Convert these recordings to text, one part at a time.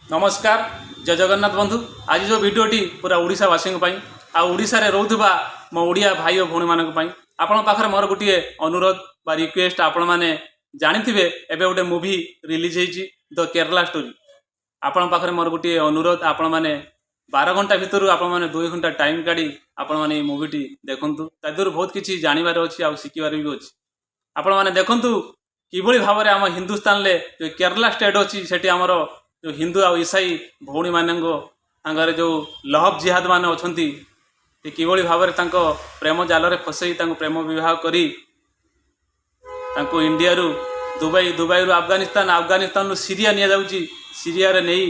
नमस्कार जय जगन्नाथ बंधु। आज जो भिडटी पूरा ओडावासी ओडिशा रे रोथुबा मो ओडिया भाई और भौणी मानक आपण पाखरे मोर गोटे अनुरोध बा रिक्वेस्ट आपण माने जानिथिबे एबे गोटे मूवी रिलीज होईची द केरला स्टोरी। आपण पाखरे मोर गोटे अनुरोध आपण माने 12 घंटा भितर आपण माने 2 घंटा टाइम काढी आपण माने मूवीटी देखंतु। तादुर बहुत किछि जानिबार अछि आ शिकिबार भी अछि। आपण माने देखंतु किबळी भाबरे आम हिंदुस्तान ले जो केरला स्टेट अछि सेठी हमर जो हिंदू आ ईसाई भौणी मानंगो तांगर जो लहब जिहाद मान अछंती ते किबळी भाबरे तांको प्रेम जालरे फसई तांको प्रेम विवाह करी तांको इंडिया रु दुबई रु अफगानिस्तान रु सीरिया निया जाउची। सीरिया रे नेई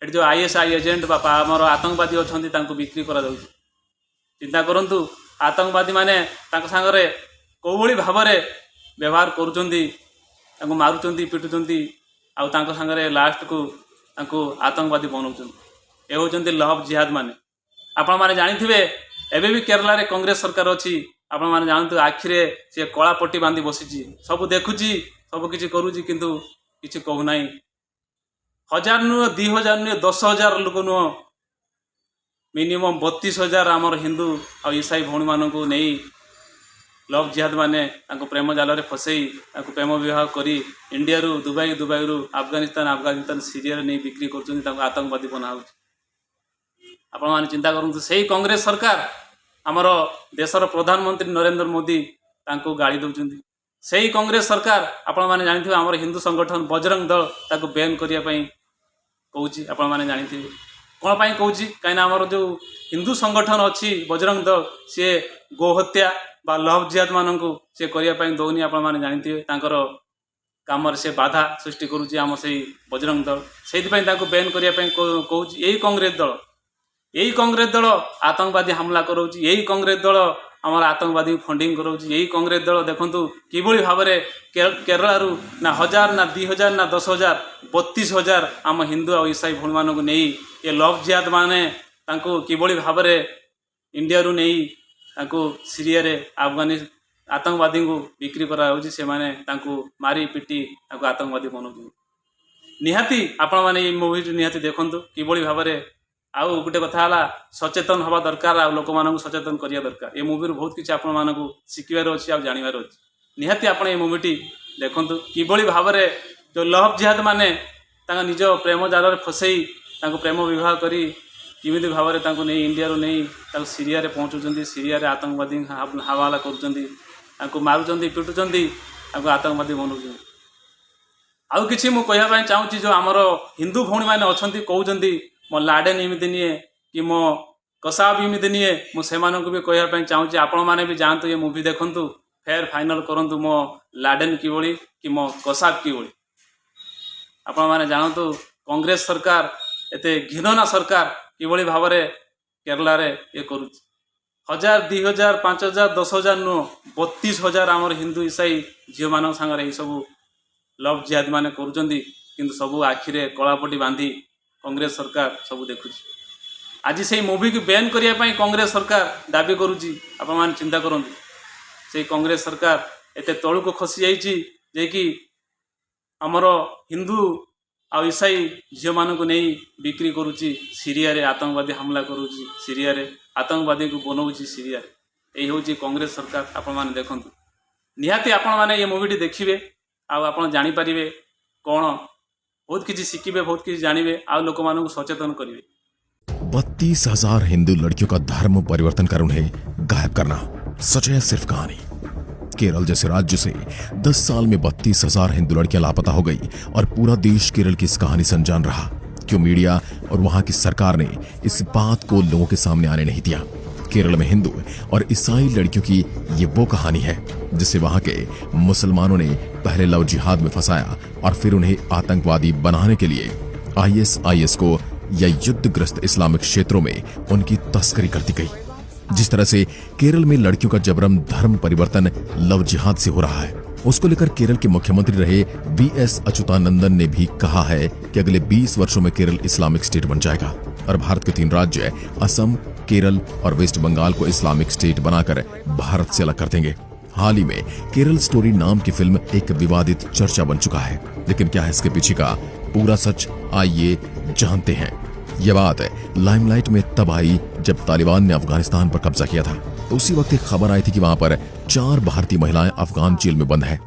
एट जो आईएसआई एजेंट बापा हमर आतंकवादी अछंती तांको बिक्री करा जाउची। चिंता करंतु आतंकवादी माने तांको संगरे कोबळी भाबरे व्यवहार करूचंती, तांको मारुचंती, पिटुचंती आ तांको संगरे लास्ट को तांको आतंकवादी बनाउछन। ए होचंती लहब जिहाद माने। आपण माने जानिथिबे एबे भी केरला रे कांग्रेस सरकार अछि। आपण माने जानतु आखिरे से कळा पट्टी बांधी बसिची, सब देखुची, सब किछि करूची, किंतु किछि कहू नाही। 1000 नु 2000 नु 10000 लोक नु मिनिमम 32000 हमर हिंदू आ ईसाई भौणी मानकु नेई लव जिहाद माने तांको प्रेम जालरे फसई तांको प्रेम विवाह करी इंडिया रु दुबई रु अफगानिस्तान सीरिया रे नहीं बिक्री करछन, तांको आतंकवादी बनाउ। आपण माने चिंता करंतु सेही कांग्रेस सरकार हमर देशर प्रधानमंत्री नरेंद्र मोदी तांको गाड़ी दउचंती। सेही कांग्रेस सरकार आपण माने जानिथिबे हमर हिंदू संगठन बजरंग दल ताको बैन करिया पई कहूची। आपण माने जानिथिबे कोन पई कहूची, काइना हमर जो हिंदू संगठन अछि बजरंग दल से गोहत्या बा लव जिहाद मानकु से करिया पई दौनी। आपण माने जानिथिबे तांकर कामर से बाधा सृष्टि करूची हम सेही बजरंग दल, सेहि पई ताको बैन करिया पई कहूची। यही कांग्रेस दल आतंकवादी हमला करूची, यही कांग्रेस दल हमर आतंकवादी फंडिंग करूची। यही कांग्रेस दल देखंतु किबळी भाबरे केरला रु ना 1000 ना 2000 ना 10000 32000 आम हिंदू आ ईसाई भौणी मानकु नेई ये लव जिहाद माने तांको किबळी भाबरे इंडिया रु नेई तांको सीरिया रे आतंकवादी को बिक्री करा होची। से माने तांको मारी पिटी तांको आतंकवादी बनाउची। निहाती आपण माने ये मूवी निहाती देखंतु किबळी भाबरे। आउ गोटे कथा हला सचेतन हवा दरकार, आ लोक मानकु सचेतन करिया दरकार। ये मूवी बहुत किछि आपण मानकु शिकिबार अछि आ जानिबार अछि। निहाती आपण ये मूवीटी देखंतु किबळी भाबरे जो लव जिहाद माने तांका निज प्रेम जालरे फसई तांको प्रेम विवाह करी किमिति भाबरे तांको नै इंडिया रो नै तांको सीरिया रे पहुंचुचंती। सीरिया रे आतंकवादी हवाला करूचंती, तांको मारुचंती, पिटुचंती, तांको आतंकवादी बनाउचंती। आउ किछि मु कहया पई चाहूची जो हमर हिंदू भौणी माने अछंती कहउचंती मो लाडेन इमिति निये कि मो कसाब इमिति निये। मु सेमानकु भी कहया पई चाहूची आपण माने भी जानतु ये मूवी देखंतु, फेर फाइनल करंतु मो लाडेन किबळी कि मो कसाब किबळी। आपण माने जानतु कांग्रेस सरकार एते घिनना सरकार किबळी भाबरे केरला रे ये करूची। 1000 2000 5000 10000 नु 32000 हमर हिंदू ईसाई झियो मानक संगे ए सब लव जिहाद माने करूचंती, किंतु सब आखिरे कଳାपटी बांधी कांग्रेस सरकार सब देखुची। आज से मूवी की बैन करिया पई कांग्रेस सरकार दाबी करूची। आपण माने चिंता करंतु से कांग्रेस सरकार एते तळु को खसी जाईची जे कि हमर हिंदू आ ईसाई झियो मानक नहीं बिक्री करूची। सीरिया रे आतंकवादी हमला करूची, सीरिया रे आतंकवादी को बनाउची सीरिया रे। एही होची कांग्रेस सरकार। आपण माने देखंतु निहाती आपण माने ये मूवीटी देखिबे आ आपण जानि परिबे कोन बहुत किसी शिखिबे, बहुत किसी जानिबे, आ लोक मानकु सचेतन करिवे। 32,000 हिंदू लड़कियों का धर्म परिवर्तन कर उन्हें गायब करना सच है सिर्फ कहानी। केरल जैसे राज्य से 10 साल में 32,000 हिंदू लड़कियां लापता हो गई और पूरा देश केरल की इस कहानी से अनजान रहा। क्यों मीडिया और वहां की सरकार ने इस बात को लोगों के सामने आने नहीं दिया। केरल में हिंदू और ईसाई लड़कियों की ये वो कहानी है जिसे वहां के मुसलमानों ने पहले लव जिहाद में फंसाया और फिर उन्हें आतंकवादी बनाने के लिए आईएसआईएस को या युद्धग्रस्त इस्लामिक क्षेत्रों में उनकी तस्करी कर दी गई। जिस तरह से केरल में लड़कियों का जबरन धर्म परिवर्तन लव जिहाद से हो रहा है, उसको लेकर केरल के मुख्यमंत्री रहे बीएस अच्युतानंदन ने भी कहा है कि अगले 20 वर्षों में केरल इस्लामिक स्टेट बन जाएगा और भारत के 3 राज्य असम, केरल और वेस्ट बंगाल को इस्लामिक स्टेट बनाकर भारत से अलग कर देंगे। हाल ही में केरल स्टोरी नाम की फिल्म एक विवादित चर्चा बन चुका है, लेकिन क्या है इसके पीछे का पूरा सच, आइए जानते हैं। यह बात लाइमलाइट में तब आई जब तालिबान ने अफगानिस्तान पर कब्जा किया था। तो उसी वक्त एक खबर आई थी कि वहां पर 4 भारतीय महिलाएं अफगान जेल में बंद है।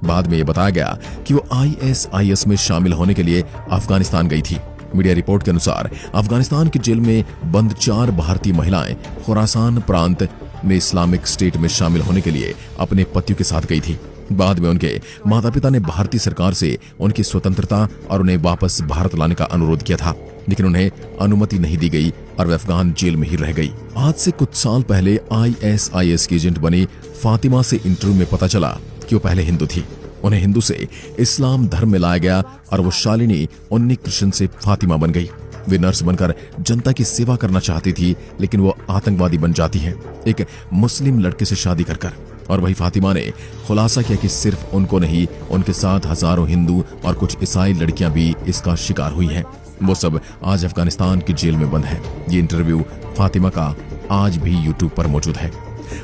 बाद में यह बताया गया कि वो ISIS में शामिल होने के लिए अफगानिस्तान गई थी। मीडिया रिपोर्ट के अनुसार अफगानिस्तान की जेल में बंद 4 भारतीय महिलाएं खुरासान प्रांत में इस्लामिक स्टेट में शामिल होने के लिए अपने पतियों के साथ गई थी। बाद में उनके माता पिता ने भारतीय सरकार से उनकी स्वतंत्रता और उन्हें वापस भारत लाने का अनुरोध किया था, लेकिन उन्हें अनुमति नहीं दी गई और वे अफगान जेल में ही रह गई। आज से कुछ साल पहले ISIS की एजेंट बनी फातिमा से इंटरव्यू में पता चला कि वो पहले हिंदू थी। उन्हें हिंदू से इस्लाम धर्म में लाया गया और वो शालिनी उन्नी कृष्ण से फातिमा बन गई। वे नर्स बनकर जनता की सेवा करना चाहती थी, लेकिन वो आतंकवादी बन जाती है एक मुस्लिम लड़के से शादी कर। और वही फातिमा ने खुलासा किया कि सिर्फ उनको नहीं, उनके साथ हजारों हिंदू और कुछ ईसाई लड़कियां भी इसका शिकार हुई हैं। वो सब आज अफगानिस्तान की जेल में बंद है। ये इंटरव्यू फातिमा का आज भी यूट्यूब पर मौजूद है।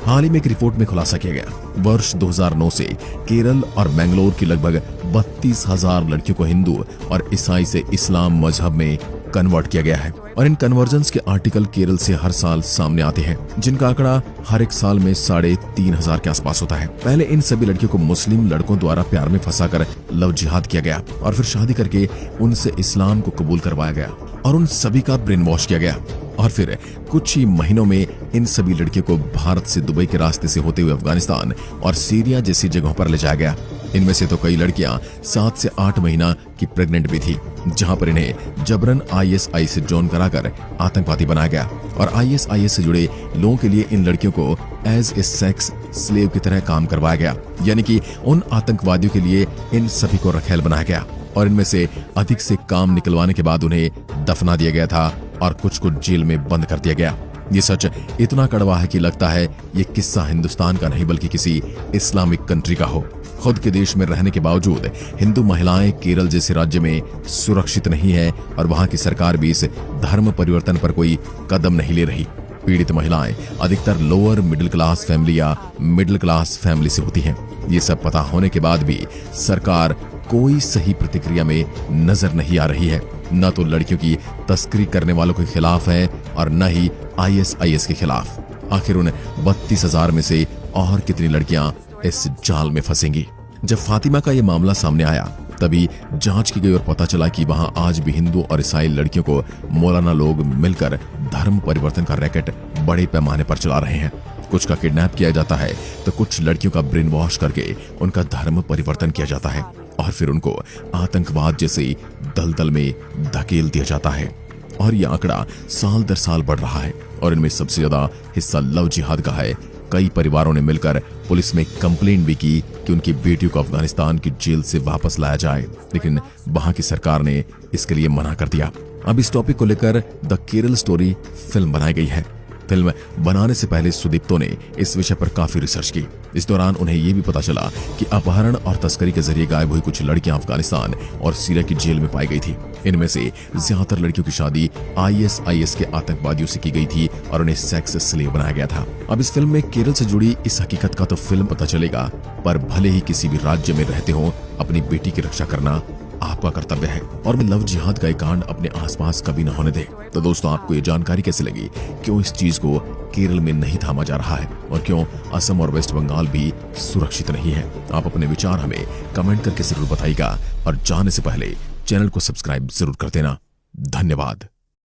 हाल ही में एक रिपोर्ट में खुलासा किया गया, वर्ष 2009 से केरल और मैंगलोर की लगभग 32,000 लड़कियों को हिंदू और ईसाई से इस्लाम मजहब में कन्वर्ट किया गया है। और इन कन्वर्जन्स के आर्टिकल केरल से हर साल सामने आते हैं, जिनका आंकड़ा हर एक साल में 3,500 के आसपास होता है। पहले इन सभी लड़कियों को मुस्लिम लड़कों द्वारा प्यार में फंसाकर लव जिहाद किया गया और फिर शादी करके उनसे इस्लाम को कबूल करवाया गया और उन सभी का ब्रेन वॉश किया गया। और फिर कुछ ही महीनों में इन सभी लड़कियों को भारत से दुबई के रास्ते से होते हुए अफगानिस्तान और सीरिया जैसी जगहों पर ले जाया गया। इनमें से तो कई लड़कियां 7 से 8 महीना की प्रेग्नेंट भी थी, जहां पर इन्हें जबरन ISI से जॉइन कराकर आतंकवादी बनाया गया। और ISIS से जुड़े लोगों के लिए इन लड़कियों को एज ए सेक्स स्लेव की तरह काम करवाया गया, यानी कि उन आतंकवादियों के लिए इन सभी को रखेल बनाया गया और इनमें से अधिक से काम निकलवाने के बाद उन्हें दफना दिया गया था और कुछ को जेल में बंद कर दिया गया। ये सच इतना कड़वा है कि लगता है ये किस्सा हिंदुस्तान का नहीं बल्कि किसी इस्लामिक कंट्री का हो। खुद के देश में रहने के बावजूद हिंदू महिलाएं केरल जैसे राज्य में सुरक्षित नहीं है और वहां की सरकार भी इस धर्म परिवर्तन पर कोई कदम नहीं ले रही। पीड़ित महिलाएं अधिकतर लोअर मिडिल क्लास फैमिली या मिडिल क्लास फैमिली से होती हैं। ये सब पता होने के बाद भी सरकार कोई सही प्रतिक्रिया में नजर नहीं आ रही है। न तो लड़कियों की तस्करी करने वालों के खिलाफ है और न ही ISIS के खिलाफ। आखिर उन 32,000 में से और कितनी लड़कियां इस जाल में फंसेंगी? जब फातिमा का यह मामला सामने आया तभी जांच की गई और पता चला कि वहां आज भी हिंदू और ईसाई लड़कियों को मौलाना लोग मिलकर धर्म परिवर्तन का रैकेट बड़े पैमाने पर चला रहे हैं। कुछ का किडनैप किया जाता है तो कुछ लड़कियों का ब्रेन वॉश करके उनका धर्म परिवर्तन किया जाता है और फिर उनको आतंकवाद जैसे दलदल में धकेल दिया जाता है। और यह आंकड़ा साल दर साल बढ़ रहा है और इनमें सबसे ज्यादा हिस्सा लव जिहाद का है। कई परिवारों ने मिलकर पुलिस में कंप्लेंट भी की कि उनकी बेटियों को अफगानिस्तान की जेल से वापस लाया जाए, लेकिन वहां की सरकार ने इसके लिए मना कर दिया। अब इस टॉपिक को लेकर द केरल स्टोरी फिल्म बनाई गई है। फिल्म बनाने से पहले सुदीप्तो ने इस विषय पर काफी रिसर्च की। इस दौरान उन्हें यह भी पता चला कि अपहरण और तस्करी के जरिए गायब हुई कुछ लड़कियां अफगानिस्तान और सीरिया की जेल में पाई गई थी। इनमें से ज्यादातर लड़कियों की शादी ISIS के आतंकवादियों से की गई थी और उन्हें सेक्स स्लेव बनाया गया था। अब इस फिल्म में केरल से जुड़ी इस हकीकत का तो फिल्म पता चलेगा, पर भले ही किसी भी राज्य में रहते हो, अपनी बेटी की रक्षा करना आपका कर्तव्य है और लव जिहाद का एक कांड अपने आसपास कभी न होने दे। तो दोस्तों, आपको ये जानकारी कैसी लगी? क्यों इस चीज को केरल में नहीं थामा जा रहा है और क्यों असम और वेस्ट बंगाल भी सुरक्षित नहीं है? आप अपने विचार हमें कमेंट करके जरूर बताइएगा और जाने से पहले चैनल को सब्सक्राइब जरूर कर देना। धन्यवाद।